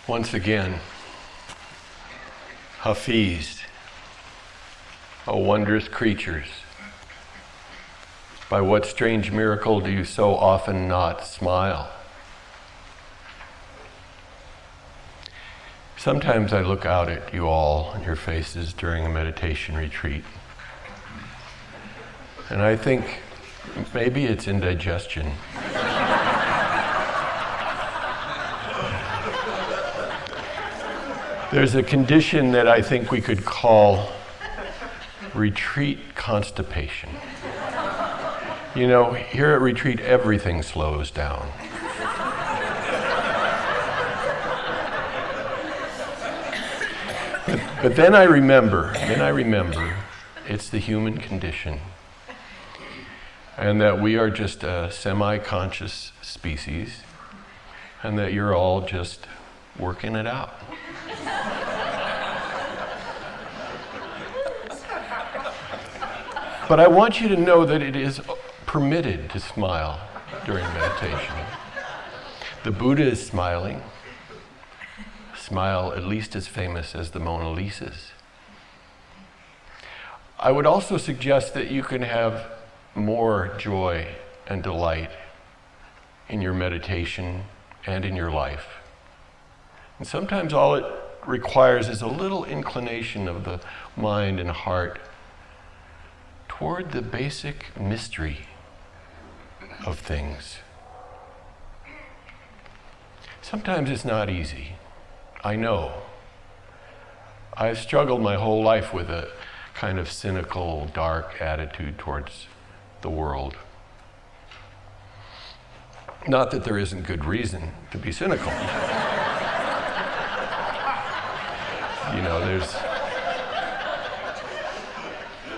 Once again, Hafiz, O wondrous creatures, by what strange miracle do you so often not smile? Sometimes I look out at you all and your faces during a meditation retreat, and I think maybe it's indigestion. There's a condition that I think we could call retreat constipation. You know, here at retreat, everything slows down. But then I remember, it's the human condition, and that we are just a semi-conscious species, and that you're all just working it out. But I want you to know that it is permitted to smile during meditation. The Buddha is smiling, a smile at least as famous as the Mona Lisa's. I would also suggest that you can have more joy and delight in your meditation and in your life. And sometimes all it requires is a little inclination of the mind and heart toward the basic mystery of things. Sometimes it's not easy. I know. I've struggled my whole life with a kind of cynical, dark attitude towards the world. Not that there isn't good reason to be cynical. You know, there's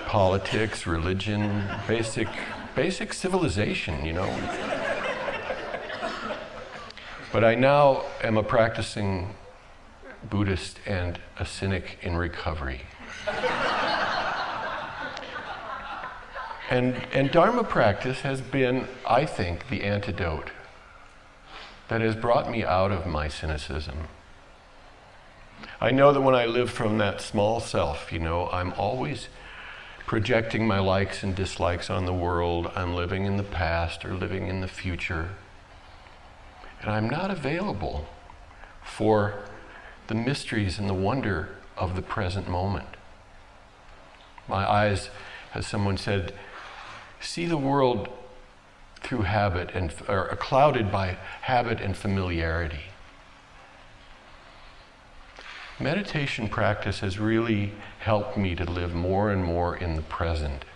politics, religion, basic civilization, you know. But I now am a practicing Buddhist and a cynic in recovery. And Dharma practice has been, I think, the antidote that has brought me out of my cynicism. I know that when I live from that small self, you know, I'm always projecting my likes and dislikes on the world. I'm living in the past or living in the future. And I'm not available for the mysteries and the wonder of the present moment. My eyes, as someone said, see the world through habit and or clouded by habit and familiarity. Meditation practice has really helped me to live more and more in the present.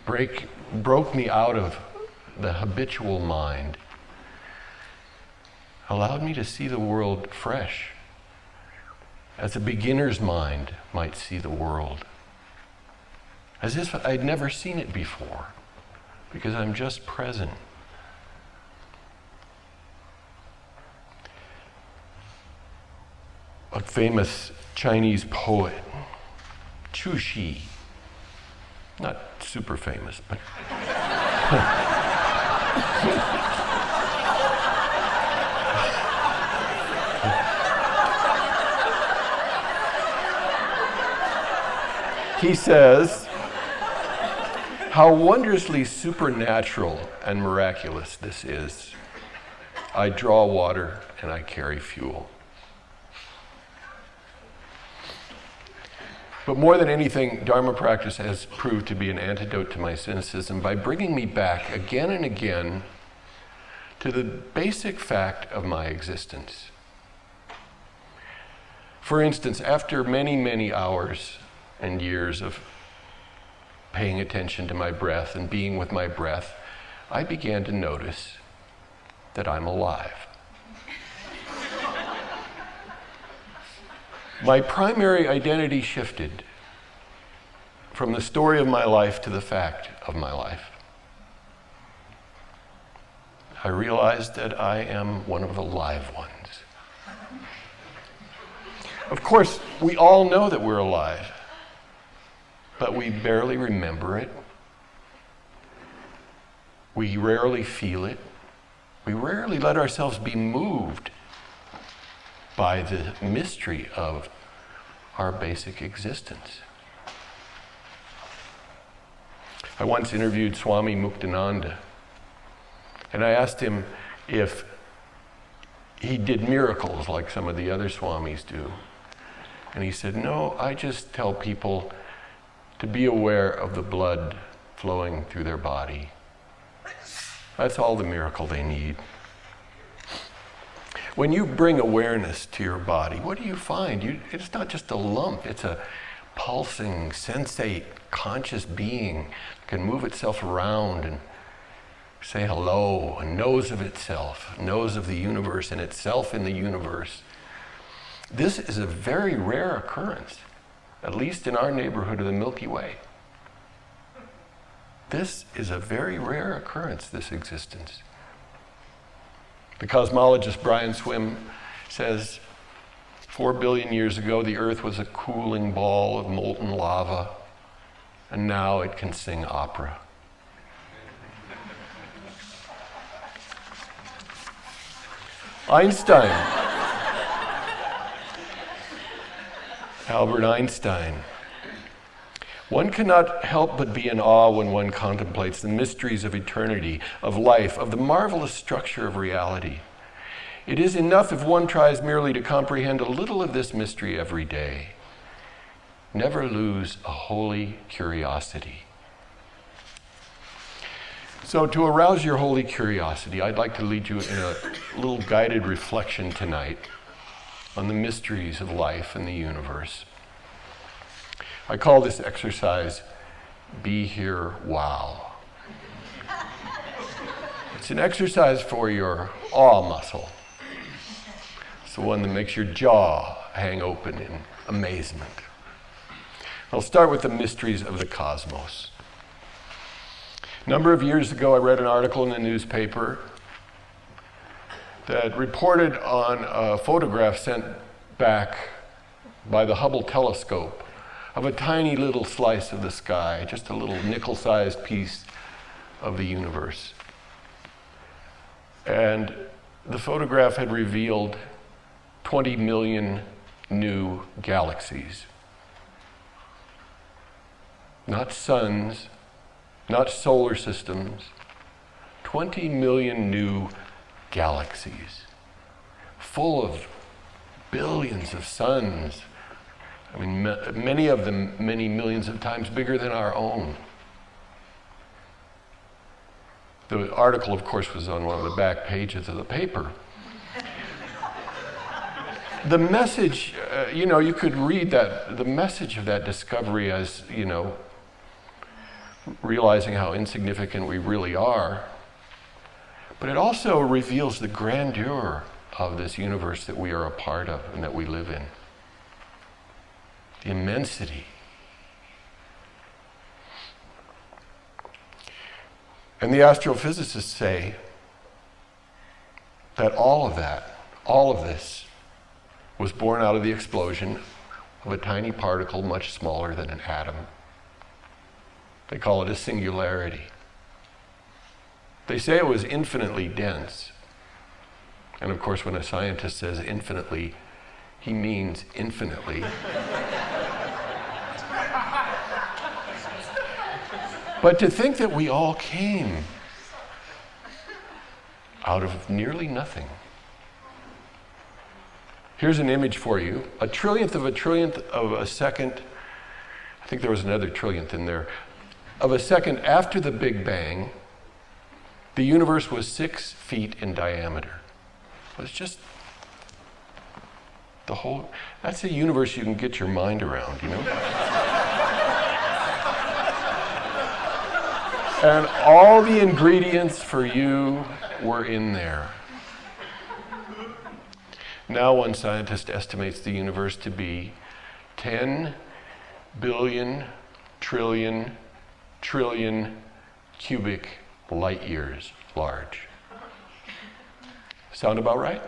Broke me out of the habitual mind. Allowed me to see the world fresh, as a beginner's mind might see the world. As if I'd never seen it before, because I'm just present. A famous Chinese poet, Chu Xi, not super famous, but he says, "How wondrously supernatural and miraculous this is. I draw water and I carry fuel." But more than anything, Dharma practice has proved to be an antidote to my cynicism by bringing me back again and again to the basic fact of my existence. For instance, after many, many hours and years of paying attention to my breath and being with my breath, I began to notice that I'm alive. My primary identity shifted from the story of my life to the fact of my life. I realized that I am one of the live ones. Of course, we all know that we're alive, but we barely remember it. We rarely feel it. We rarely let ourselves be moved by the mystery of our basic existence. I once interviewed Swami Muktananda, and I asked him if he did miracles like some of the other Swamis do. And he said, no, I just tell people to be aware of the blood flowing through their body. That's all the miracle they need. When you bring awareness to your body, what do you find? It's not just a lump, it's a pulsing, sensate, conscious being that can move itself around and say hello, and knows of itself, knows of the universe and itself in the universe. This is a very rare occurrence, at least in our neighborhood of the Milky Way. This is a very rare occurrence, this existence. The cosmologist Brian Swimme says 4 billion years ago, the Earth was a cooling ball of molten lava, and now it can sing opera. Einstein, Albert Einstein. One cannot help but be in awe when one contemplates the mysteries of eternity, of life, of the marvelous structure of reality. It is enough if one tries merely to comprehend a little of this mystery every day. Never lose a holy curiosity. So to arouse your holy curiosity, I'd like to lead you in a little guided reflection tonight on the mysteries of life and the universe. I call this exercise, Be Here Wow. It's an exercise for your awe muscle. It's the one that makes your jaw hang open in amazement. I'll start with the mysteries of the cosmos. A number of years ago, I read an article in the newspaper that reported on a photograph sent back by the Hubble telescope of a tiny little slice of the sky, just a little nickel-sized piece of the universe. And the photograph had revealed 20 million new galaxies. Not suns, not solar systems, 20 million new galaxies, full of billions of suns. I mean, many of them many millions of times bigger than our own. The article, of course, was on one of the back pages of the paper. The message, you could read that, the message of that discovery as, realizing how insignificant we really are. But it also reveals the grandeur of this universe that we are a part of and that we live in. The immensity. And the astrophysicists say that all of this, was born out of the explosion of a tiny particle much smaller than an atom. They call it a singularity. They say it was infinitely dense. And of course, when a scientist says infinitely, he means infinitely. But to think that we all came out of nearly nothing. Here's an image for you. A trillionth of a second, I think there was another trillionth in there, of a second after the Big Bang, the universe was 6 feet in diameter. It was just that's a universe you can get your mind around, And all the ingredients for you were in there. Now one scientist estimates the universe to be 10 billion trillion cubic light years large. Sound about right?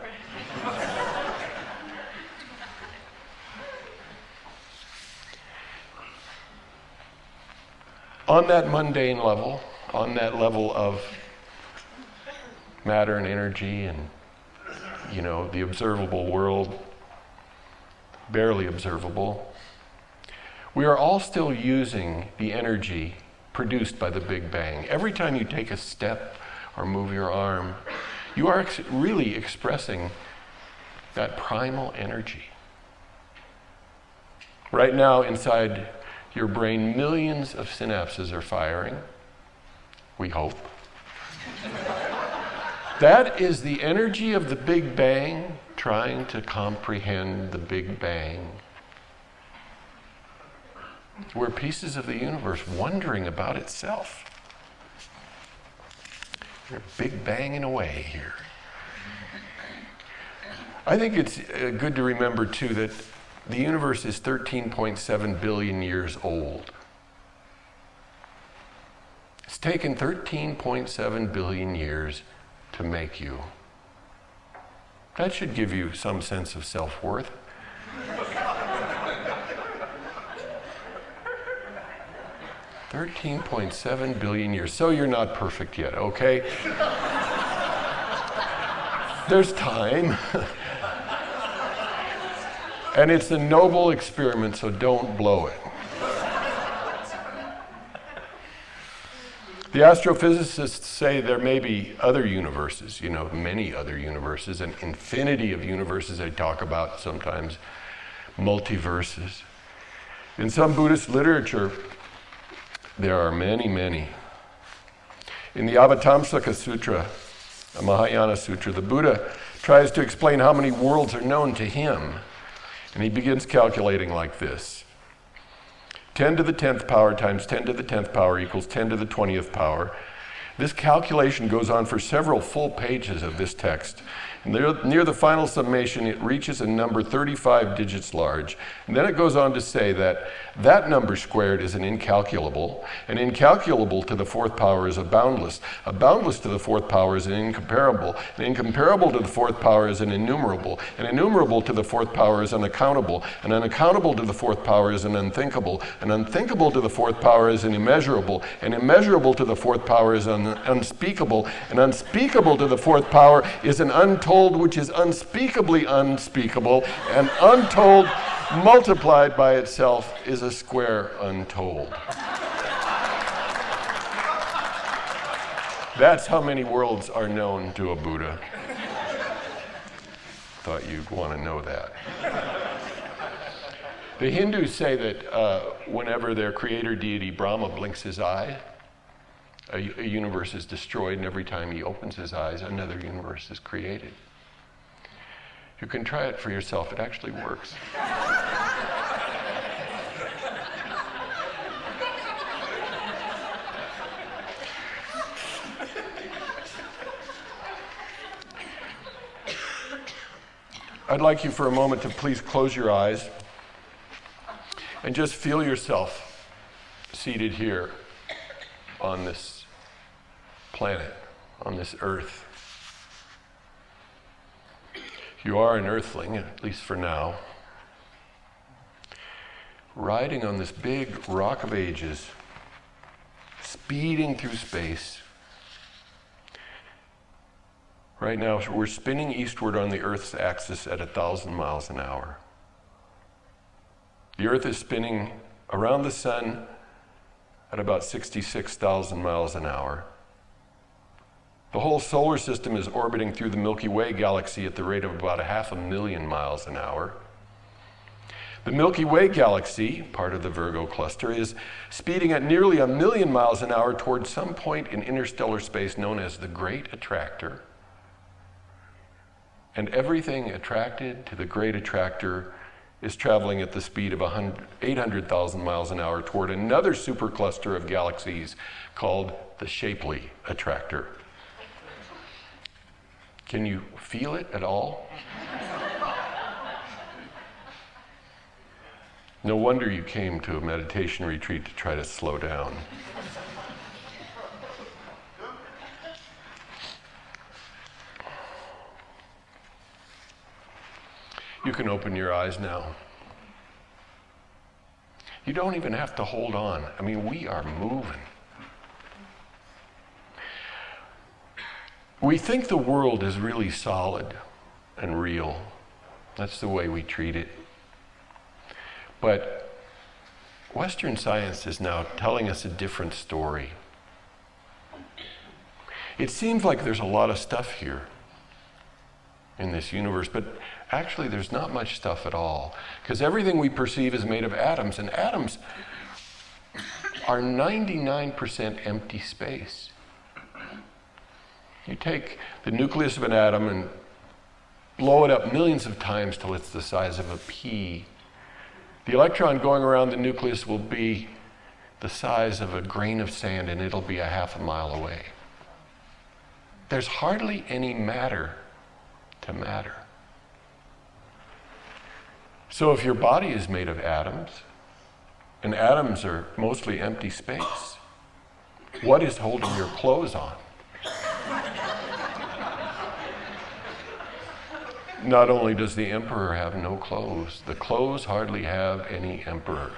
On that mundane level, on that level of matter and energy and, the observable world barely observable. We are all still using the energy produced by the Big Bang. Every time you take a step or move your arm, you are really expressing that primal energy. Right now, inside your brain, millions of synapses are firing. We hope. That is the energy of the Big Bang trying to comprehend the Big Bang. We're pieces of the universe wondering about itself. You're Big Banging away here. I think it's good to remember, too, that the universe is 13.7 billion years old. It's taken 13.7 billion years to make you. That should give you some sense of self-worth. $13.7 billion years. So you're not perfect yet, okay? There's time. And it's a noble experiment, so don't blow it. The astrophysicists say there may be other universes, many other universes, an infinity of universes. They talk about sometimes multiverses. In some Buddhist literature, there are many, many. In the Avatamsaka Sutra, a Mahayana sutra, the Buddha tries to explain how many worlds are known to him. And he begins calculating like this. 10 to the 10th power times 10 to the 10th power equals 10 to the 20th power. This calculation goes on for several full pages of this text. And near the final summation, it reaches a number 35 digits large. And then it goes on to say that that number squared is an incalculable to the fourth power is a boundless to the fourth power is an incomparable to the fourth power is an innumerable to the fourth power is unaccountable to the fourth power is an unthinkable to the fourth power is an immeasurable to the fourth power is an unspeakable to the fourth power is an untold, which is unspeakably unspeakable, and untold multiplied by itself is a square untold. That's how many worlds are known to a Buddha. Thought you'd want to know that. The Hindus say that whenever their creator deity Brahma blinks his eye, a universe is destroyed, and every time he opens his eyes, another universe is created. You can try it for yourself. It actually works. I'd like you for a moment to please close your eyes and just feel yourself seated here on this planet, on this earth. You are an earthling, at least for now, riding on this big rock of ages, speeding through space. Right now, we're spinning eastward on the Earth's axis at 1,000 miles an hour. The Earth is spinning around the sun at about 66,000 miles an hour. The whole solar system is orbiting through the Milky Way galaxy at the rate of about 500,000 miles an hour. The Milky Way galaxy, part of the Virgo cluster, is speeding at nearly 1,000,000 miles an hour towards some point in interstellar space known as the Great Attractor. And everything attracted to the Great Attractor is traveling at the speed of 800,000 miles an hour toward another supercluster of galaxies called the Shapley Attractor. Can you feel it at all? No wonder you came to a meditation retreat to try to slow down. You can open your eyes now. You don't even have to hold on. I mean, we are moving. We think the world is really solid and real. That's the way we treat it. But Western science is now telling us a different story. It seems like there's a lot of stuff here in this universe, but actually there's not much stuff at all, because everything we perceive is made of atoms, and atoms are 99% empty space. You take the nucleus of an atom and blow it up millions of times till it's the size of a pea. The electron going around the nucleus will be the size of a grain of sand, and it'll be a half a mile away. There's hardly any matter to matter. So if your body is made of atoms, and atoms are mostly empty space, what is holding your clothes on? Not only does the emperor have no clothes, the clothes hardly have any emperor.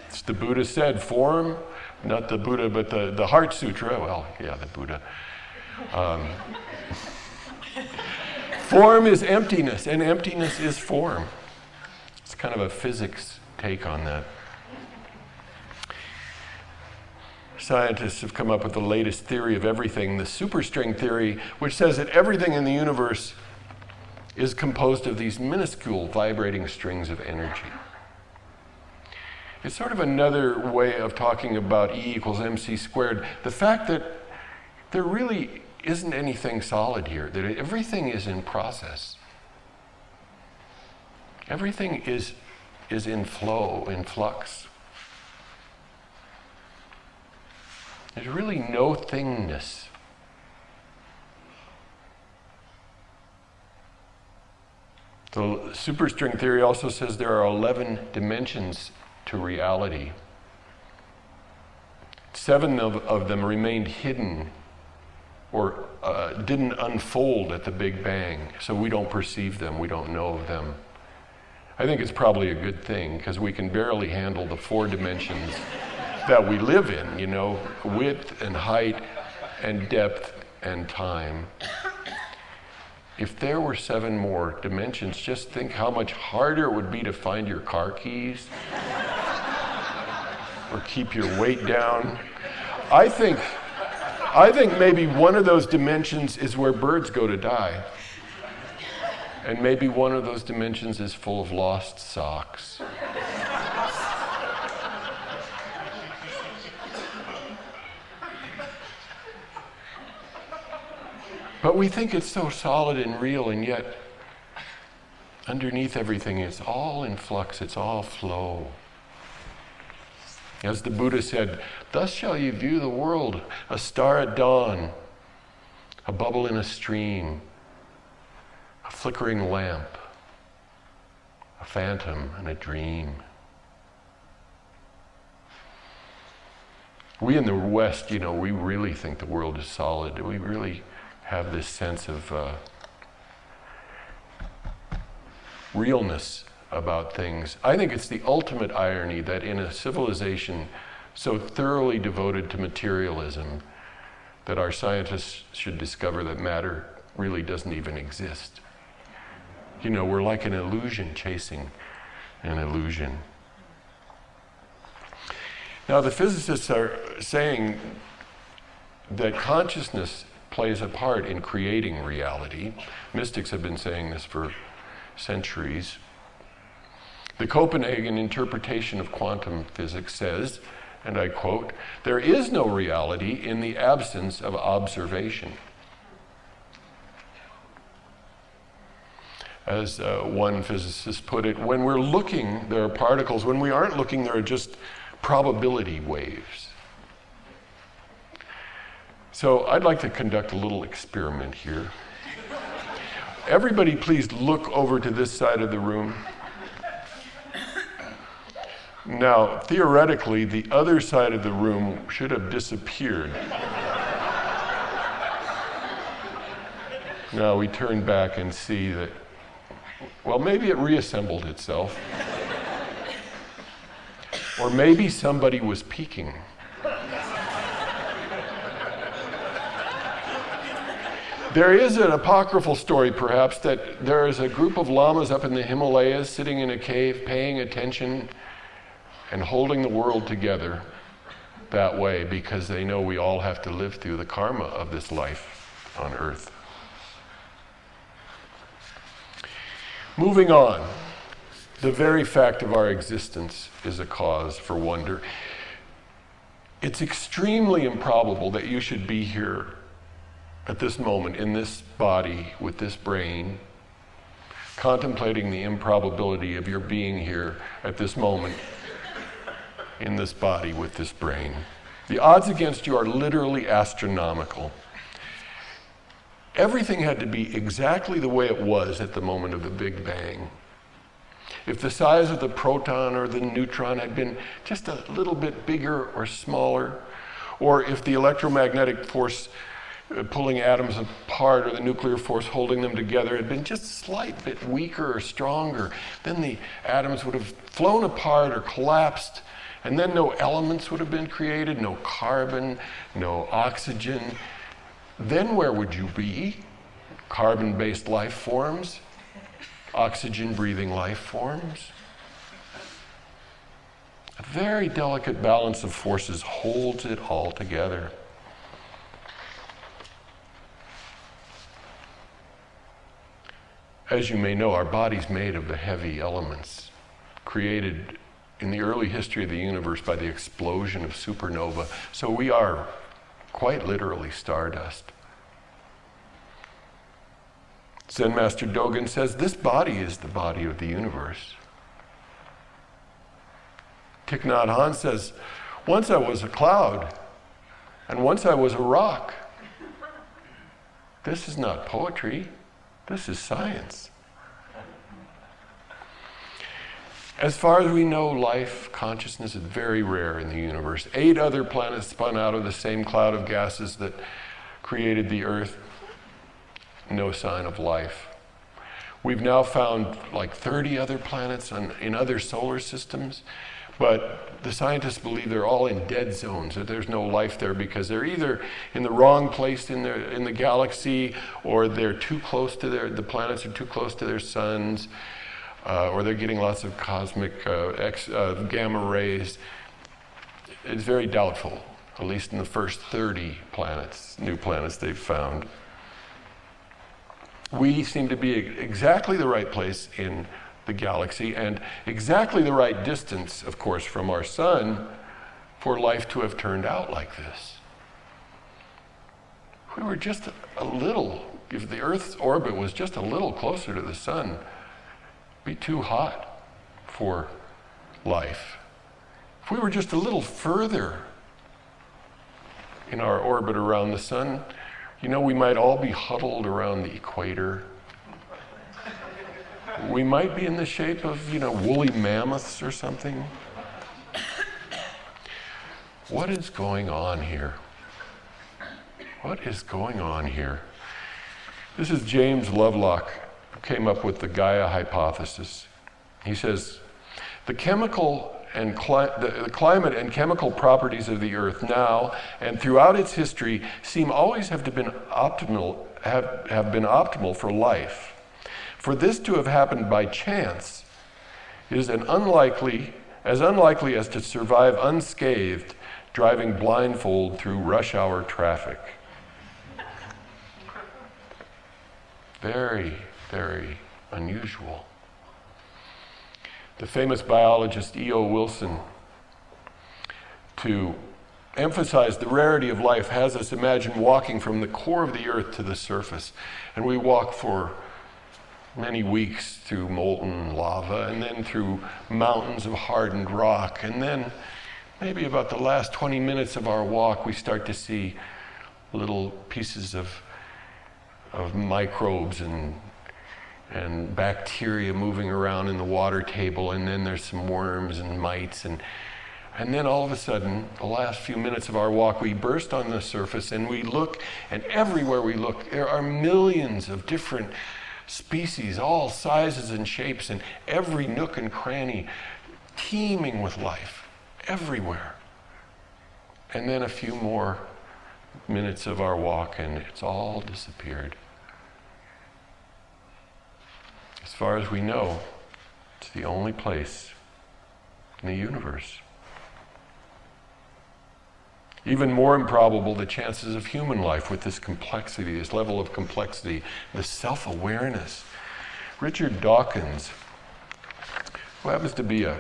It's the Buddha said, form, not the Buddha, but the Heart Sutra, well, yeah, the Buddha. Form is emptiness, and emptiness is form. It's kind of a physics take on that. Scientists have come up with the latest theory of everything, the superstring theory, which says that everything in the universe is composed of these minuscule vibrating strings of energy. It's sort of another way of talking about E equals mc squared. The fact that there really isn't anything solid here, that everything is in process. Everything is in flow, in flux. There's really no thingness. The superstring theory also says there are 11 dimensions to reality. 7 of them remained hidden or didn't unfold at the Big Bang, so we don't perceive them, we don't know of them. I think it's probably a good thing, because we can barely handle the 4 dimensions that we live in, you know, width and height and depth and time. If there were 7 more dimensions, just think how much harder it would be to find your car keys or keep your weight down. I think maybe one of those dimensions is where birds go to die. And maybe one of those dimensions is full of lost socks. But we think it's so solid and real, and yet underneath everything, it's all in flux, it's all flow. As the Buddha said, thus shall you view the world, a star at dawn, a bubble in a stream, a flickering lamp, a phantom and a dream. We in the West, you know, we really think the world is solid. We really have this sense of realness about things. I think it's the ultimate irony that in a civilization so thoroughly devoted to materialism, that our scientists should discover that matter really doesn't even exist. You know, we're like an illusion chasing an illusion. Now, the physicists are saying that consciousness plays a part in creating reality. Mystics have been saying this for centuries. The Copenhagen interpretation of quantum physics says, and I quote, "There is no reality in the absence of observation." As one physicist put it, when we're looking, there are particles. When we aren't looking, there are just probability waves. So I'd like to conduct a little experiment here. Everybody please look over to this side of the room. Now, theoretically, the other side of the room should have disappeared. Now we turn back and see that, well, maybe it reassembled itself. Or maybe somebody was peeking. There is an apocryphal story, perhaps, that there is a group of lamas up in the Himalayas sitting in a cave, paying attention and holding the world together that way because they know we all have to live through the karma of this life on earth. Moving on, the very fact of our existence is a cause for wonder. It's extremely improbable that you should be here at this moment, in this body, with this brain, contemplating the improbability of your being here at this moment, in this body, with this brain. The odds against you are literally astronomical. Everything had to be exactly the way it was at the moment of the Big Bang. If the size of the proton or the neutron had been just a little bit bigger or smaller, or if the electromagnetic force pulling atoms apart or the nuclear force holding them together had been just a slight bit weaker or stronger, then the atoms would have flown apart or collapsed, and then no elements would have been created, no carbon, no oxygen. Then where would you be? Carbon-based life forms, oxygen-breathing life forms. A very delicate balance of forces holds it all together. As you may know, our body's made of the heavy elements created in the early history of the universe by the explosion of supernova. So we are quite literally stardust. Zen Master Dogen says, this body is the body of the universe. Thich Nhat Hanh says, once I was a cloud, and once I was a rock. This is not poetry. This is science. As far as we know, life, consciousness is very rare in the universe. 8 other planets spun out of the same cloud of gases that created the Earth. No sign of life. We've now found like 30 other planets in other solar systems, but the scientists believe they're all in dead zones, that there's no life there because they're either in the wrong place in the galaxy, or they're too close to the planets are too close to their suns, or they're getting lots of cosmic gamma rays. It's very doubtful, at least in the first 30 planets, new planets they've found. We seem to be exactly the right place in the galaxy and exactly the right distance, of course, from our sun for life to have turned out like this. If we were just a little, if the Earth's orbit was just a little closer to the sun, it'd be too hot for life. If we were just a little further in our orbit around the sun, you know, we might all be huddled around the equator. We might be in the shape of, woolly mammoths or something. What is going on here? What is going on here? This is James Lovelock, who came up with the Gaia hypothesis. He says, the climate and chemical properties of the Earth now and throughout its history seem always have been optimal for life. For this to have happened by chance is as unlikely as to survive unscathed driving blindfold through rush hour traffic. Very, very unusual. The famous biologist E.O. Wilson, to emphasize the rarity of life, has us imagine walking from the core of the Earth to the surface. And we walk for many weeks through molten lava, and then through mountains of hardened rock. And then maybe about the last 20 minutes of our walk, we start to see little pieces of microbes and bacteria moving around in the water table, and then there's some worms and mites, and then all of a sudden, the last few minutes of our walk, we burst on the surface and we look, and everywhere we look, there are millions of different species, all sizes and shapes, and every nook and cranny teeming with life, everywhere. And then a few more minutes of our walk and it's all disappeared. As far as we know, it's the only place in the universe. Even more improbable, the chances of human life with this complexity, this level of complexity, this self-awareness. Richard Dawkins, who happens to be a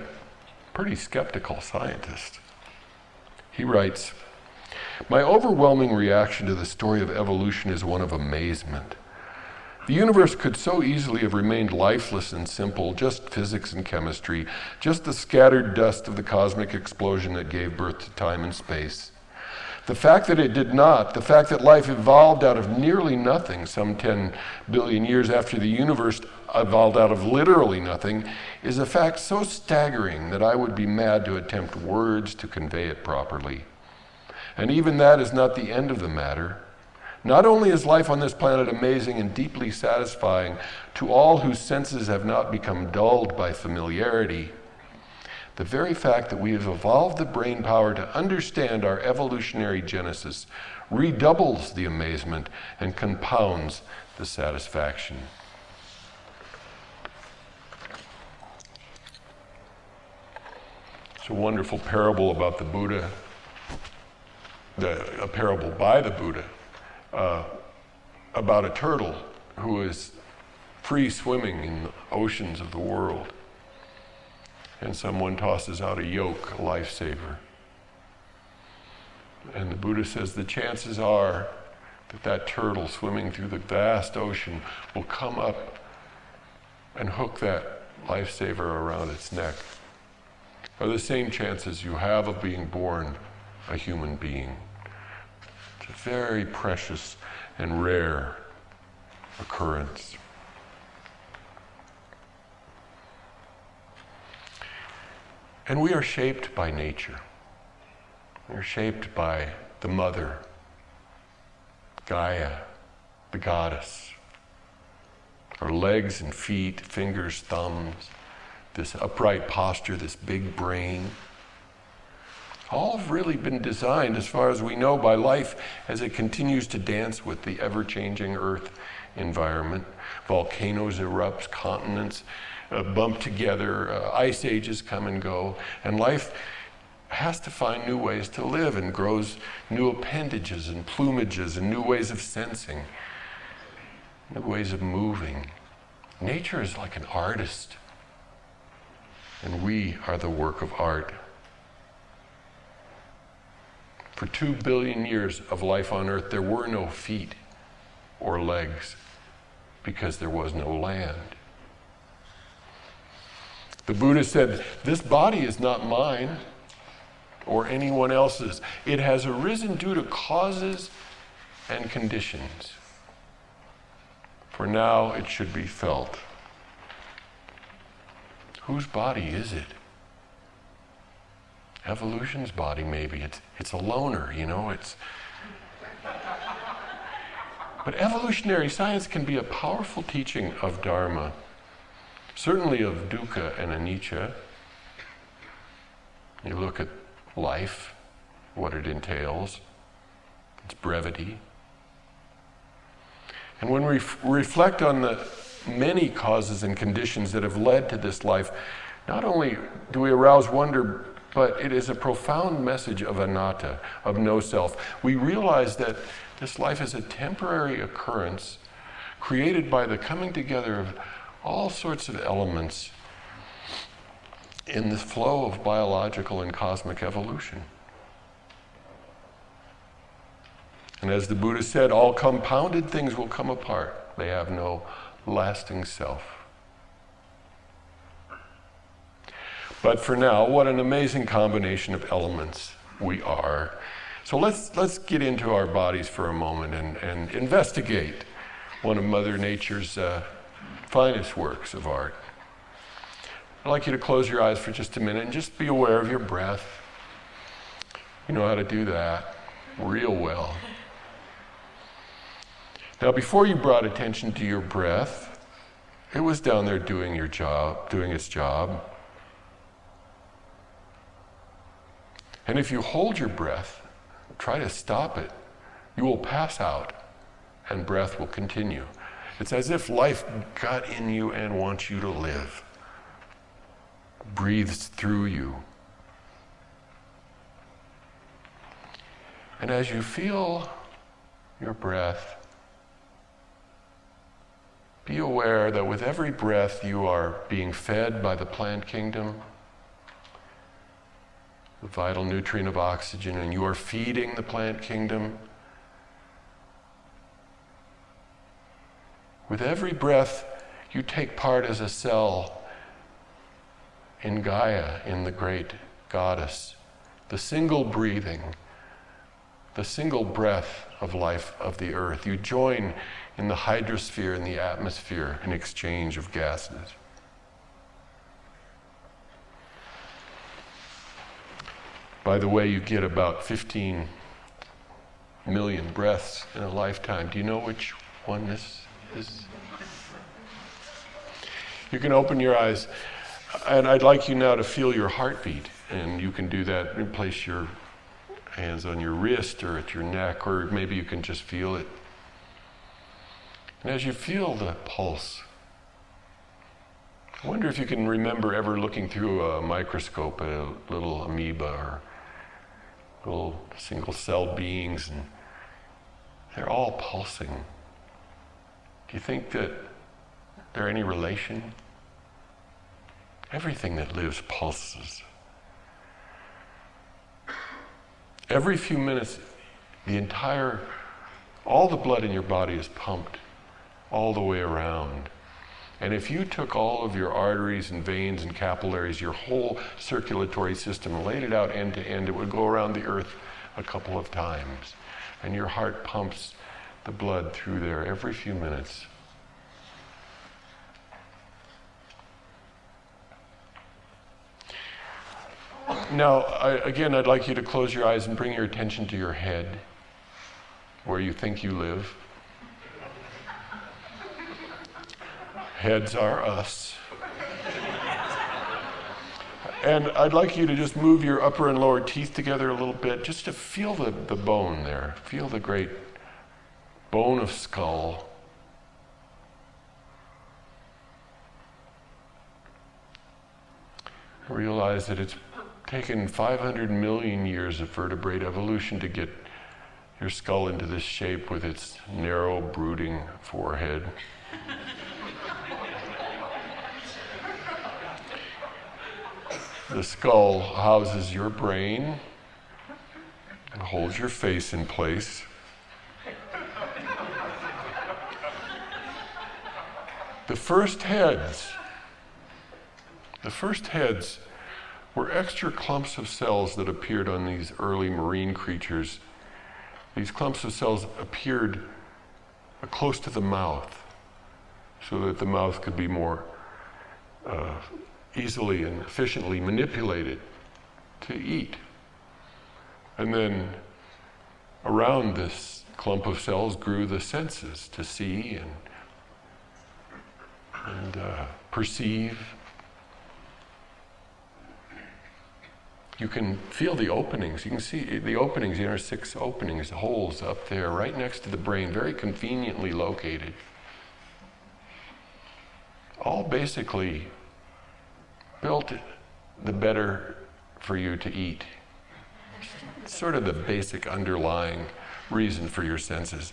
pretty skeptical scientist, he writes, "My overwhelming reaction to the story of evolution is one of amazement. The universe could so easily have remained lifeless and simple, just physics and chemistry, just the scattered dust of the cosmic explosion that gave birth to time and space. The fact that it did not, the fact that life evolved out of nearly nothing some 10 billion years after the universe evolved out of literally nothing, is a fact so staggering that I would be mad to attempt words to convey it properly. And even that is not the end of the matter. Not only is life on this planet amazing and deeply satisfying to all whose senses have not become dulled by familiarity, the very fact that we have evolved the brain power to understand our evolutionary genesis redoubles the amazement and compounds the satisfaction." It's a wonderful parable about the Buddha, a parable by the Buddha, about a turtle who is free swimming in the oceans of the world. And someone tosses out a yoke, a lifesaver. And the Buddha says the chances are that that turtle swimming through the vast ocean will come up and hook that lifesaver around its neck are the same chances you have of being born a human being. It's a very precious and rare occurrence. And we are shaped by nature. We are shaped by the mother, Gaia, the goddess. Our legs and feet, fingers, thumbs, this upright posture, this big brain, all have really been designed, as far as we know, by life as it continues to dance with the ever-changing Earth environment. Volcanoes erupt, continents bump together, ice ages come and go, and life has to find new ways to live and grows new appendages and plumages and new ways of sensing, new ways of moving. Nature is like an artist, and we are the work of art. For 2 billion years of life on Earth, there were no feet or legs because there was no land. The Buddha said, "This body is not mine or anyone else's. It has arisen due to causes and conditions. For now it should be felt." Whose body is it? Evolution's body, maybe. It's a loner, But evolutionary science can be a powerful teaching of Dharma, certainly of dukkha and anicca. You look at life, what it entails, its brevity. And when we reflect on the many causes and conditions that have led to this life, not only do we arouse wonder, but it is a profound message of anatta, of no self. We realize that this life is a temporary occurrence created by the coming together of all sorts of elements in the flow of biological and cosmic evolution. And as the Buddha said, all compounded things will come apart. They have no lasting self. But for now, what an amazing combination of elements we are. So let's get into our bodies for a moment and investigate one of Mother Nature's finest works of art. I'd like you to close your eyes for just a minute and just be aware of your breath. You know how to do that real well. Now, before you brought attention to your breath, it was down there doing its job. And if you hold your breath, try to stop it, you will pass out and breath will continue. It's as if life got in you and wants you to live, breathes through you. And as you feel your breath, be aware that with every breath you are being fed by the plant kingdom, the vital nutrient of oxygen, and you are feeding the plant kingdom. With every breath, you take part as a cell in Gaia, in the great goddess, the single breathing, the single breath of life of the earth. You join in the hydrosphere and the atmosphere in exchange of gases. By the way, you get about 15 million breaths in a lifetime. Do you know which one this is? You can open your eyes, and I'd like you now to feel your heartbeat, and you can do that and place your hands on your wrist or at your neck, or maybe you can just feel it. And as you feel the pulse, I wonder if you can remember ever looking through a microscope at a little amoeba or little single cell beings, and they're all pulsing. Do you think that they're any relation? Everything that lives pulses. Every few minutes, all the blood in your body is pumped all the way around. And if you took all of your arteries and veins and capillaries, your whole circulatory system, and laid it out end to end, it would go around the earth a couple of times. And your heart pumps the blood through there every few minutes. Now, I'd like you to close your eyes and bring your attention to your head, where you think you live. Heads are us. And I'd like you to just move your upper and lower teeth together a little bit, just to feel the bone there. Feel the great bone of skull. Realize that it's taken 500 million years of vertebrate evolution to get your skull into this shape with its narrow, brooding forehead. The skull houses your brain and holds your face in place. The first heads were extra clumps of cells that appeared on these early marine creatures. These clumps of cells appeared close to the mouth so that the mouth could be more easily and efficiently manipulated to eat. And then around this clump of cells grew the senses to see and perceive. You can feel the openings. You can see the openings, the inner 6 openings, holes up there right next to the brain, very conveniently located. All basically built the better for you to eat. It's sort of the basic underlying reason for your senses.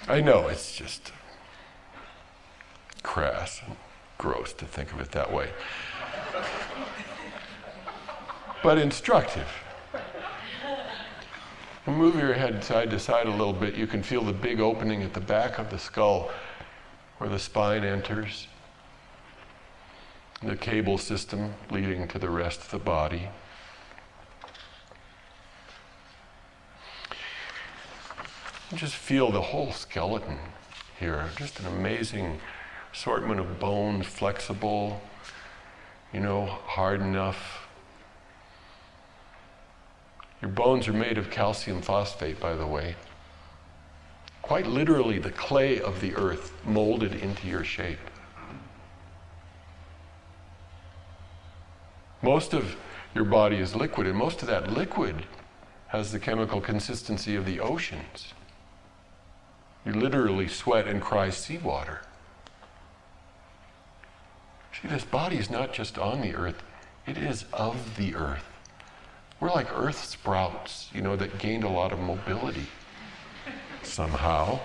I know it's just crass and gross to think of it that way, but instructive. Move your head side to side a little bit. You can feel the big opening at the back of the skull where the spine enters, the cable system leading to the rest of the body. And just feel the whole skeleton here. Just an amazing assortment of bones, flexible, hard enough. Your bones are made of calcium phosphate, by the way. Quite literally, the clay of the earth molded into your shape. Most of your body is liquid, and most of that liquid has the chemical consistency of the oceans. You literally sweat and cry seawater. See, this body is not just on the earth, it is of the earth. We're like earth sprouts, that gained a lot of mobility somehow.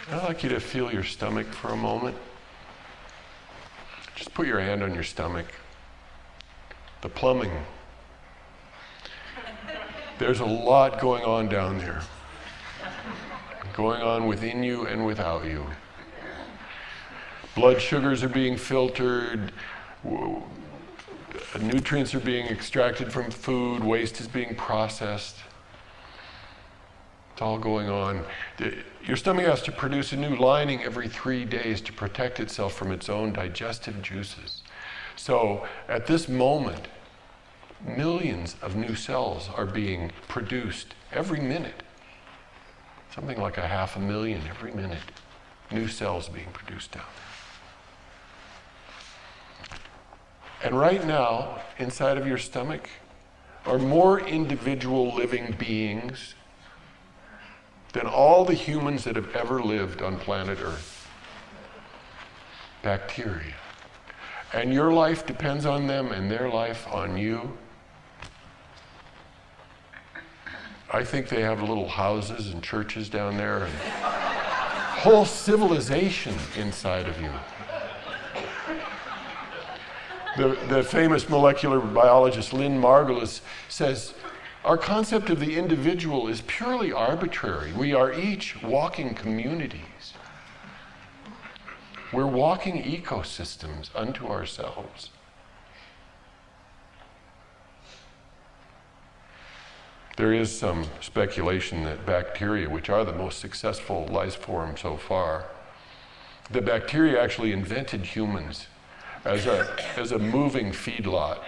I'd like you to feel your stomach for a moment. Just put your hand on your stomach. The plumbing. There's a lot going on down there. Going on within you and without you. Blood sugars are being filtered. Nutrients are being extracted from food. Waste is being processed. It's all going on. Your stomach has to produce a new lining every 3 days to protect itself from its own digestive juices. So at this moment, millions of new cells are being produced every minute. Something like 500,000 every minute. New cells being produced down there. And right now, inside of your stomach, are more individual living beings than all the humans that have ever lived on planet Earth. Bacteria. And your life depends on them and their life on you. I think they have little houses and churches down there and whole civilization inside of you. The famous molecular biologist Lynn Margulis says, our concept of the individual is purely arbitrary. We are each walking communities. We're walking ecosystems unto ourselves. There is some speculation that bacteria, which are the most successful life form so far, the bacteria actually invented humans as a moving feedlot.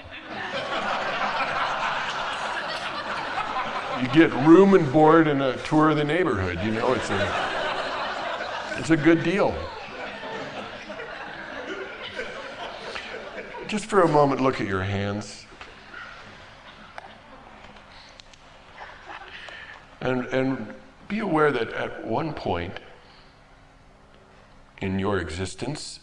You get room and board and a tour of the neighborhood, it's a good deal. Just for a moment, look at your hands. And be aware that at one point in your existence,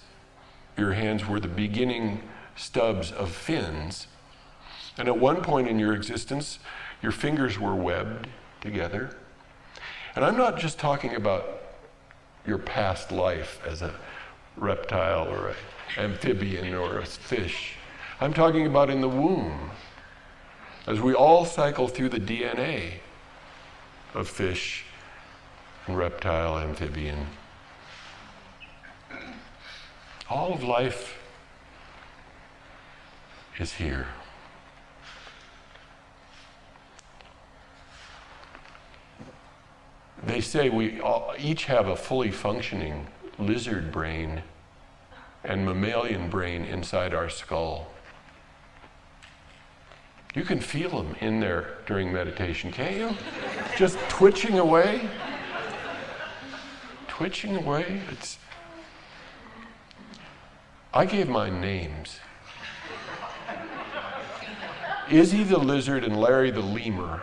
your hands were the beginning stubs of fins. And at one point in your existence, your fingers were webbed together. And I'm not just talking about your past life as a reptile or an amphibian or a fish. I'm talking about in the womb, as we all cycle through the DNA of fish and reptile, amphibian. All of life is here. They say we each have a fully functioning lizard brain and mammalian brain inside our skull. You can feel them in there during meditation, can't you? Just twitching away. Twitching away. I gave mine names. Izzy the lizard and Larry the lemur.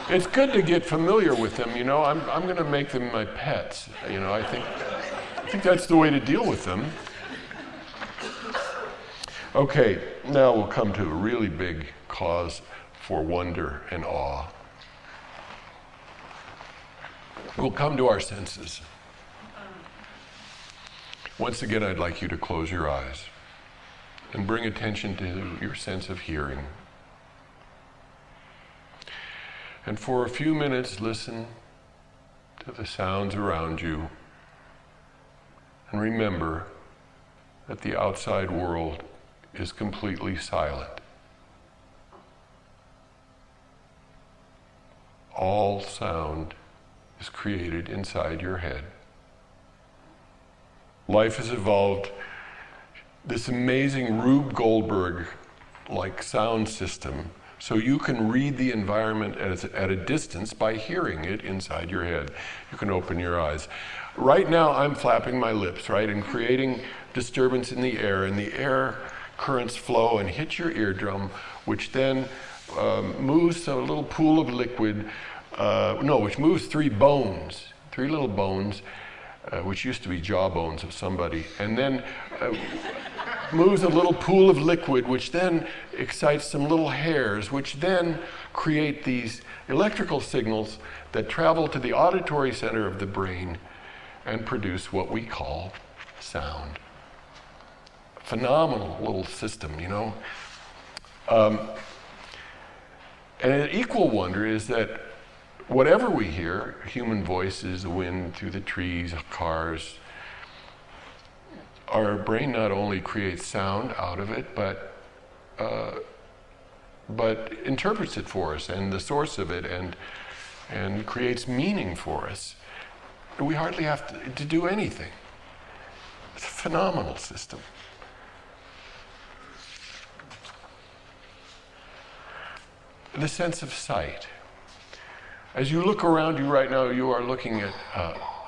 It's good to get familiar with them, I'm going to make them my pets. I think that's the way to deal with them. Okay, now we'll come to a really big cause for wonder and awe. We'll come to our senses. Once again, I'd like you to close your eyes and bring attention to your sense of hearing. And for a few minutes, listen to the sounds around you. And remember that the outside world is completely silent. All sound is created inside your head. Life has evolved this amazing Rube Goldberg-like sound system so you can read the environment at a distance by hearing it inside your head. You can open your eyes. Right now I'm flapping my lips, right, and creating disturbance in the air, and the air currents flow and hit your eardrum, which then moves a little pool of liquid, which moves three little bones, which used to be jaw bones of somebody, and then moves a little pool of liquid, which then excites some little hairs, which then create these electrical signals that travel to the auditory center of the brain and produce what we call sound. Phenomenal little system, you know. And an equal wonder is that whatever we hear, human voices, the wind through the trees, cars, our brain not only creates sound out of it, but interprets it for us and the source of it, and creates meaning for us. We hardly have to do anything. It's a phenomenal system. The sense of sight. As you look around you right now, you are looking at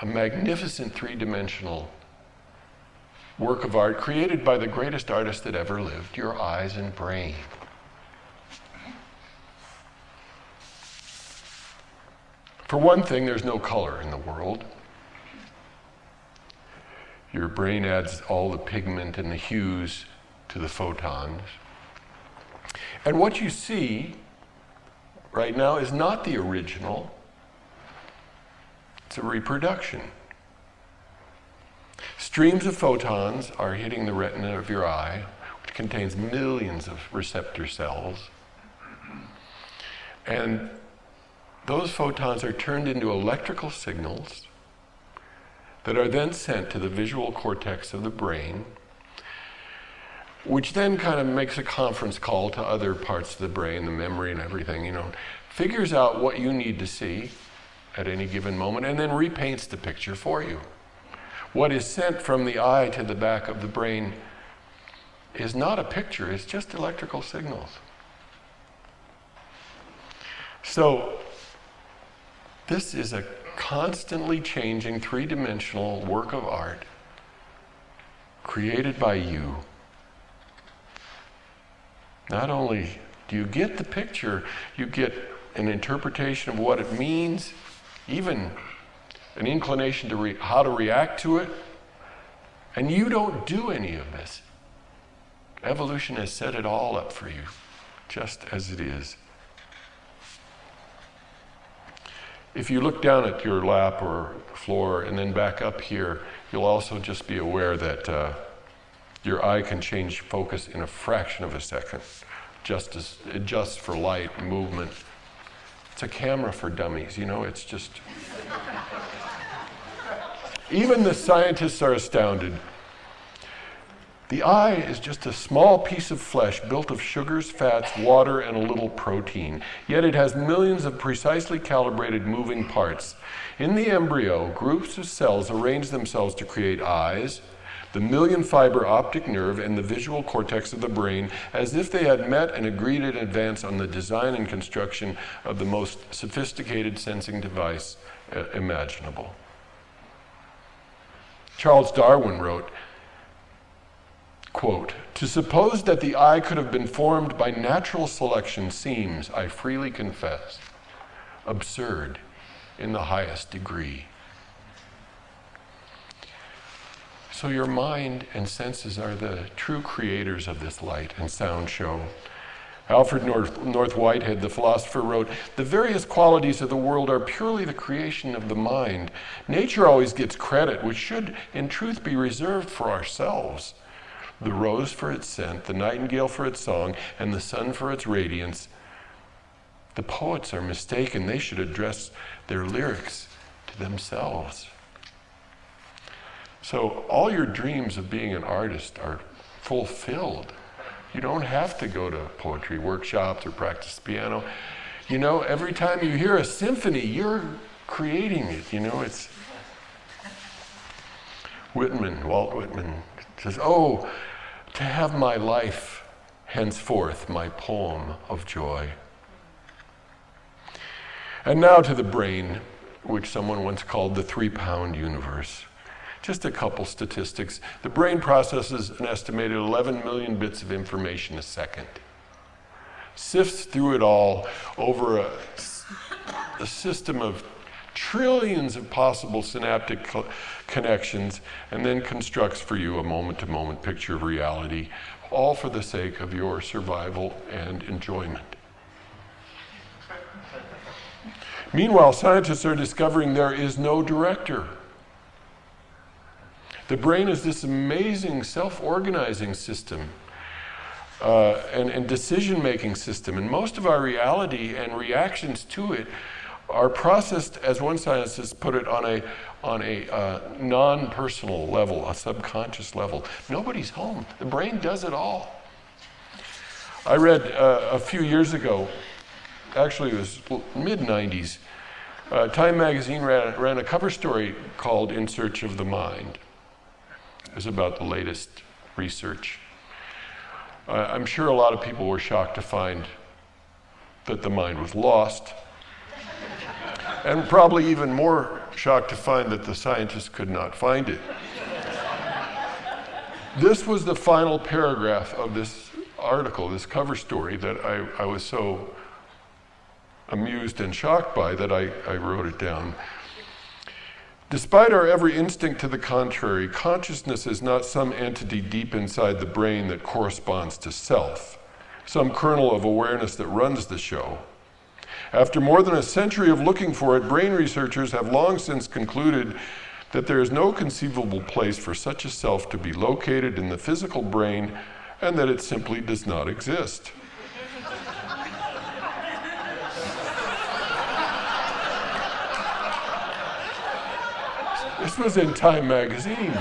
a magnificent three-dimensional work of art created by the greatest artist that ever lived, your eyes and brain. For one thing, there's no color in the world. Your brain adds all the pigment and the hues to the photons. And what you see right now is not the original. It's a reproduction. Streams of photons are hitting the retina of your eye, which contains millions of receptor cells. And those photons are turned into electrical signals that are then sent to the visual cortex of the brain, which then kind of makes a conference call to other parts of the brain, the memory and everything, you know, figures out what you need to see at any given moment, and then repaints the picture for you. What is sent from the eye to the back of the brain is not a picture, it's just electrical signals. So, this is a constantly changing three-dimensional work of art created by you. Not only do you get the picture, you get an interpretation of what it means, even an inclination to how to react to it, and you don't do any of this. Evolution has set it all up for you, just as it is. If you look down at your lap or floor and then back up here, you'll also just be aware that your eye can change focus in a fraction of a second, just as it adjusts for light and movement. It's a camera for dummies, you know, it's just... Even the scientists are astounded. The eye is just a small piece of flesh built of sugars, fats, water, and a little protein. Yet it has millions of precisely calibrated moving parts. In the embryo, groups of cells arrange themselves to create eyes, the million-fiber optic nerve, and the visual cortex of the brain, as if they had met and agreed in advance on the design and construction of the most sophisticated sensing device imaginable. Charles Darwin wrote, quote, "To suppose that the eye could have been formed by natural selection seems, I freely confess, absurd in the highest degree." So your mind and senses are the true creators of this light and sound show. Alfred North Whitehead, the philosopher, wrote, "The various qualities of the world are purely the creation of the mind. Nature always gets credit, which should in truth be reserved for ourselves. The rose for its scent, the nightingale for its song, and the sun for its radiance. The poets are mistaken. They should address their lyrics to themselves." So all your dreams of being an artist are fulfilled. You don't have to go to poetry workshops or practice piano. You know, every time you hear a symphony, you're creating it. You know, it's... Walt Whitman says, "Oh, to have my life henceforth my poem of joy." And now to the brain, which someone once called the 3-pound universe. Just a couple statistics. The brain processes an estimated 11 million bits of information a second. Sifts through it all over a system of trillions of possible synaptic connections, and then constructs for you a moment-to-moment picture of reality, all for the sake of your survival and enjoyment. Meanwhile, scientists are discovering there is no director. The brain is this amazing self-organizing system and decision-making system, and most of our reality and reactions to it are processed, as one scientist put it, on a non-personal level, a subconscious level. Nobody's home. The brain does it all. I read a few years ago, actually it was mid-90s, Time magazine ran a cover story called In Search of the Mind. It was about the latest research. I'm sure a lot of people were shocked to find that the mind was lost, and probably even more shocked to find that the scientists could not find it. This was the final paragraph of this article, this cover story, that I was so amused and shocked by that I wrote it down. Despite our every instinct to the contrary, consciousness is not some entity deep inside the brain that corresponds to self, some kernel of awareness that runs the show. After more than a century of looking for it, brain researchers have long since concluded that there is no conceivable place for such a self to be located in the physical brain, and that it simply does not exist. This was in Time magazine.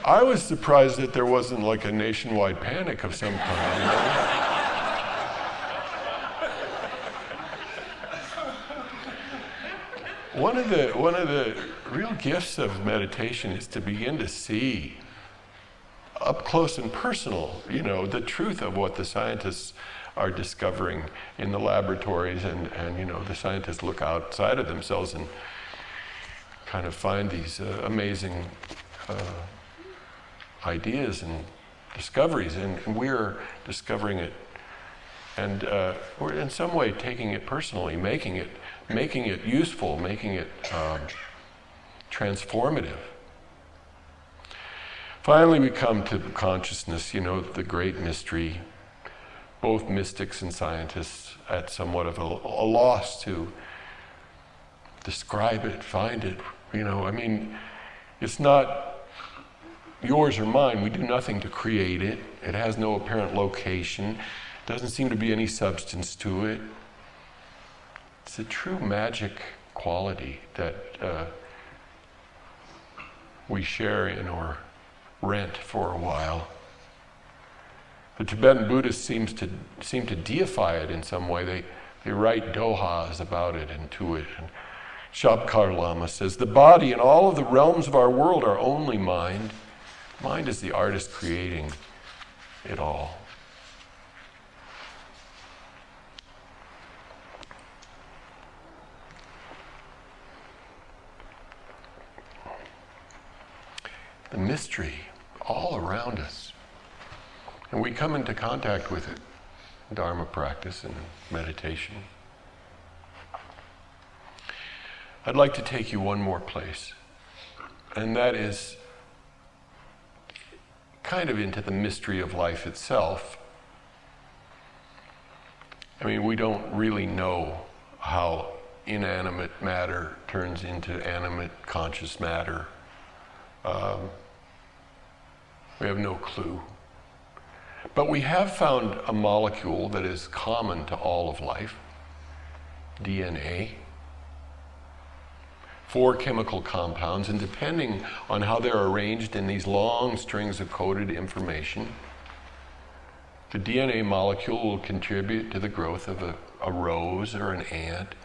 I was surprised that there wasn't like a nationwide panic of some kind. You know? One of the real gifts of meditation is to begin to see up close and personal, you know, the truth of what the scientists are discovering in the laboratories, and you know, the scientists look outside of themselves and kind of find these amazing ideas and discoveries, and we're discovering it, and we're in some way taking it personally, making it useful, making it transformative. Finally, we come to consciousness, you know, the great mystery. Both mystics and scientists at somewhat of a loss to describe it, find it. You know, I mean, it's not yours or mine. We do nothing to create it. It has no apparent location. Doesn't seem to be any substance to it. It's a true magic quality that we share in or rent for a while. The Tibetan Buddhists seem to deify it in some way. They write dohas about it and to it. And Shabkar Lama says, the body and all of the realms of our world are only mind. Mind is the artist creating it all. The mystery all around us. And we come into contact with it in Dharma practice and meditation. I'd like to take you one more place, and that is kind of into the mystery of life itself. I mean, we don't really know how inanimate matter turns into animate conscious matter. We have no clue. But we have found a molecule that is common to all of life, DNA. 4 chemical compounds, and depending on how they're arranged in these long strings of coded information, the DNA molecule will contribute to the growth of a rose or an ant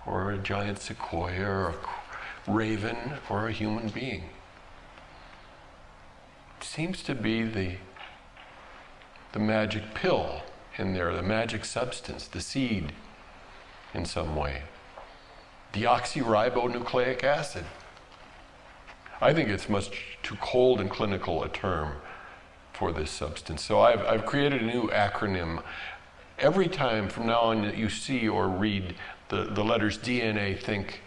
or a giant sequoia or a raven or a human being. It seems to be the magic pill in there, the magic substance, the seed in some way. deoxyribonucleic acid. I think it's much too cold and clinical a term for this substance. So I've created a new acronym. Every time from now on that you see or read the letters DNA, think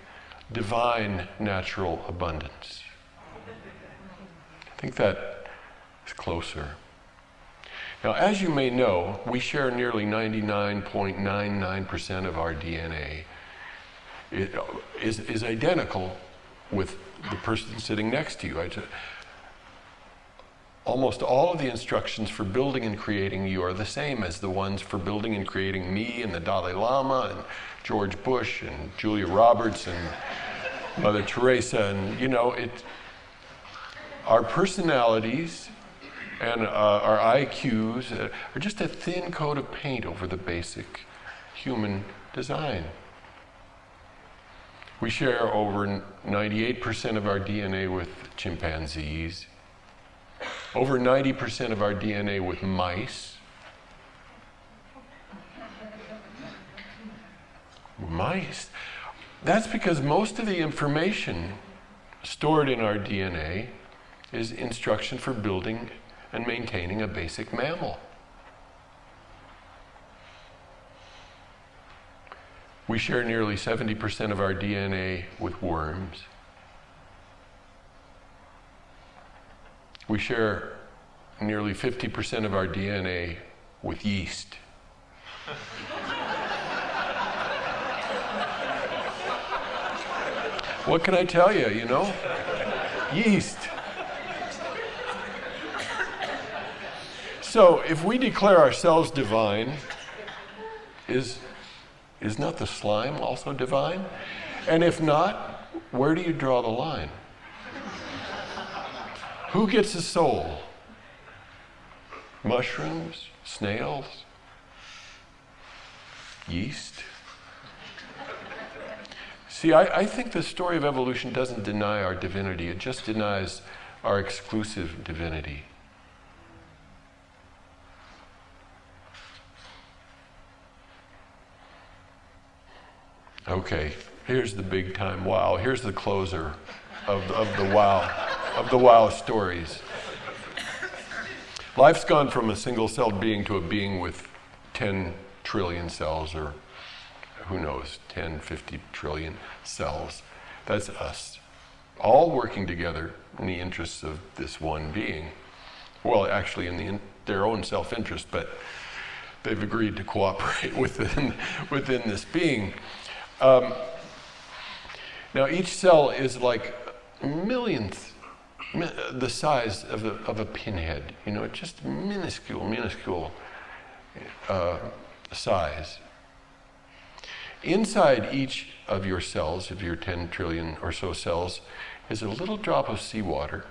divine natural abundance. I think that is closer. Now, as you may know, we share nearly 99.99% of our DNA. It is identical with the person sitting next to you. Almost all of the instructions for building and creating you are the same as the ones for building and creating me and the Dalai Lama and George Bush and Julia Roberts and Mother Teresa. And, our personalities and our IQs are just a thin coat of paint over the basic human design. We share over 98% of our DNA with chimpanzees, over 90% of our DNA with mice. Mice? That's because most of the information stored in our DNA is instruction for building and maintaining a basic mammal. We share nearly 70% of our DNA with worms. We share nearly 50% of our DNA with yeast. What can I tell you, Yeast. So if we declare ourselves divine, is not the slime also divine? And if not, where do you draw the line? Who gets a soul? Mushrooms? Snails? Yeast? See, I think the story of evolution doesn't deny our divinity. It just denies our exclusive divinity. Okay, here's the big time wow. Here's the closer of the wow stories. Life's gone from a single-celled being to a being with 10 trillion cells, or who knows, 10, 50 trillion cells. That's us, all working together in the interests of this one being. Well, actually in their own self-interest, but they've agreed to cooperate within this being. Now each cell is like millionth the size of a pinhead, just minuscule size. Inside each of your cells, of your 10 trillion or so cells, is a little drop of seawater.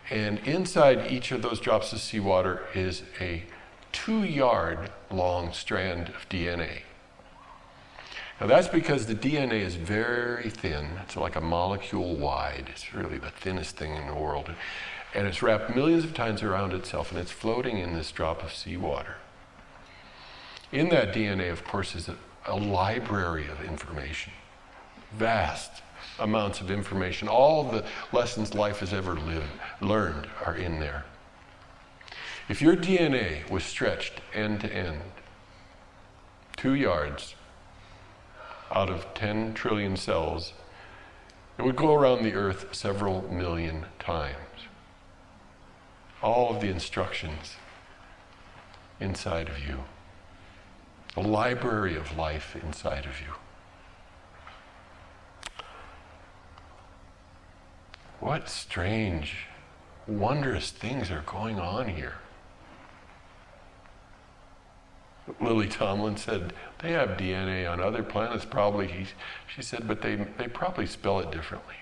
And inside each of those drops of seawater is a 2-yard long strand of DNA. Now that's because the DNA is very thin. It's like a molecule wide. It's really the thinnest thing in the world. And it's wrapped millions of times around itself, and it's floating in this drop of seawater. In that DNA, of course, is a library of information. Vast amounts of information. All the lessons life has ever learned are in there. If your DNA was stretched end to end, 2 yards, out of 10 trillion cells, it would go around the earth several million times. All of the instructions inside of you. A library of life inside of you. What strange, wondrous things are going on here. Lily Tomlin said, they have DNA on other planets probably. She said, but they probably spell it differently.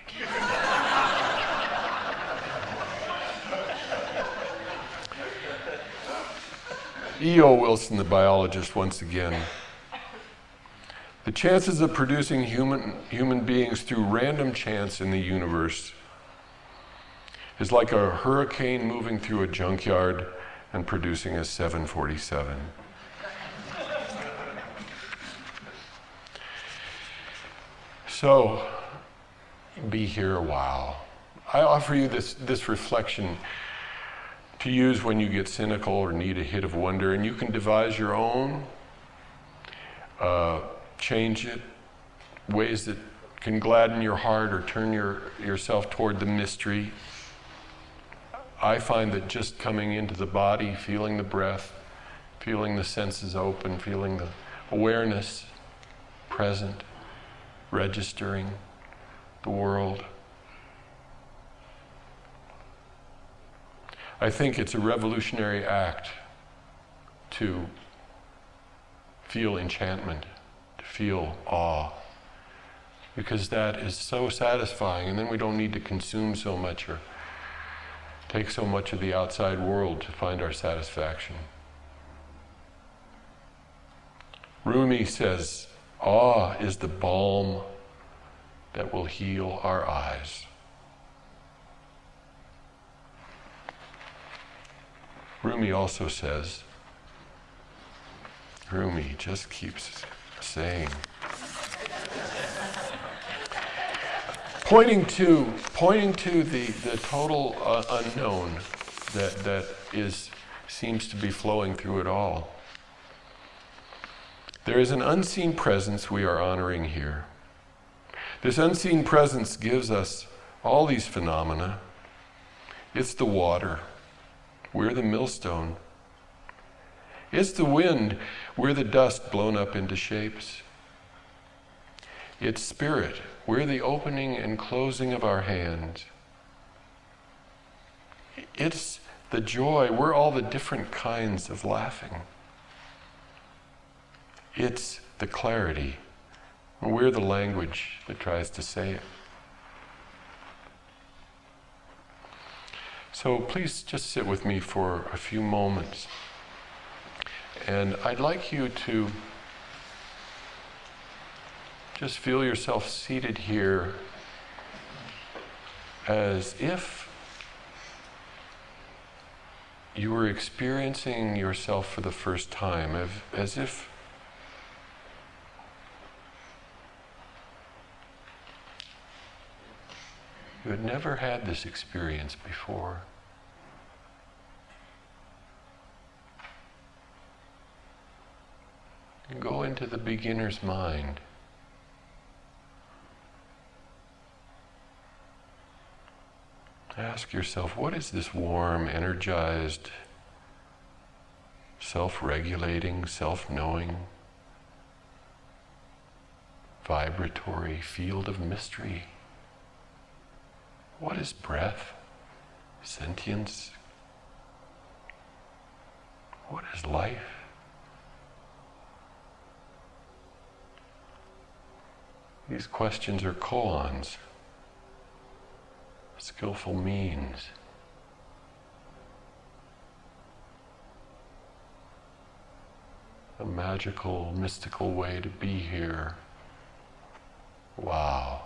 E.O. Wilson, the biologist, once again. The chances of producing human beings through random chance in the universe is like a hurricane moving through a junkyard and producing a 747. So, be here a while. I offer you this reflection to use when you get cynical or need a hit of wonder, and you can devise your own, change it, ways that can gladden your heart or turn yourself toward the mystery. I find that just coming into the body, feeling the breath, feeling the senses open, feeling the awareness present, registering the world. I think it's a revolutionary act to feel enchantment, to feel awe, because that is so satisfying, and then we don't need to consume so much or take so much of the outside world to find our satisfaction. Rumi says, awe is the balm that will heal our eyes. Rumi also says, Rumi just keeps saying, pointing to the total unknown that seems to be flowing through it all. There is an unseen presence we are honoring here. This unseen presence gives us all these phenomena. It's the water. We're the millstone. It's the wind. We're the dust blown up into shapes. It's spirit. We're the opening and closing of our hands. It's the joy. We're all the different kinds of laughing. It's the clarity. We're the language that tries to say it. So please just sit with me for a few moments. And I'd like you to just feel yourself seated here as if you were experiencing yourself for the first time, as if you had never had this experience before. And go into the beginner's mind. Ask yourself, what is this warm, energized, self-regulating, self-knowing, vibratory field of mystery? What is breath? Sentience? What is life? These questions are koans, skillful means. A magical, mystical way to be here. Wow.